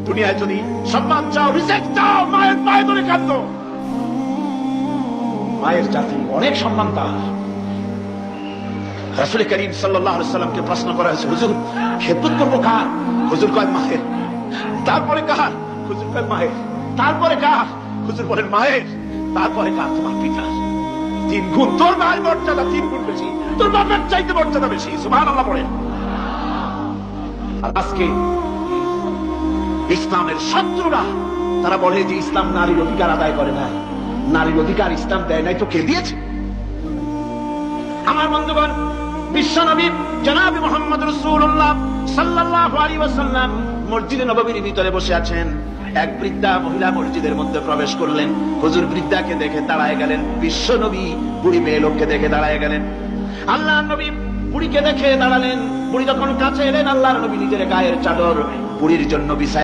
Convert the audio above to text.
দুনিয়ায় যদি সম্মান চাও, রিসেক্ট চাও, মায়ের পায়ে ধরে কাঁদো। মায়ের জাতি অনেক সম্মান তার। রাসূল করিম সাল্লাল্লাহু আলাইহি সাল্লামকে প্রশ্ন করা হয়েছে, হুজুর খেদমত করবো কার? হুজুর কয় মায়ের। তারপরে কার? হুজুর কয় মায়ের। তারপরে কার? হুজুর বলেন মায়ের। তারপরে কার? তোমার পিতা। 3 গুণ। তোর মায়ের মর্যাদা 3 গুণ বেশি, তোর বাপের চাইতে মর্যাদা বেশি। সুবহানাল্লাহ বলেন। আর আজকে ইসলামের শত্রুরা তারা বলে যে ইসলাম নারীর অধিকার আদায় করে না। নারীর অধিকার ইসলাম দেয় নাই তো কে দিয়েছে? আমার বন্ধুগণ, বিশ্বনবী জনাব মুহাম্মদ রাসূলুল্লাহ সাল্লাল্লাহু আলাইহি ওয়াসাল্লাম মসজিদে নববীর ভিতরে বসে আছেন। এক বৃদ্ধা মহিলা মসজিদের মধ্যে প্রবেশ করলেন। হুজুর বৃদ্ধাকে দেখে দাঁড়ায় গেলেন। বিশ্বনবী বুড়ি মেয়ে লোককে দেখে দাঁড়ায় গেলেন। আল্লাহর নবী বুড়িকে দেখে দাঁড়ালেন। বুড়ি যখন কাছে এলেন, আল্লাহর নবী নিজের গায়ের চাদর বুড়ির জন্য বিছায়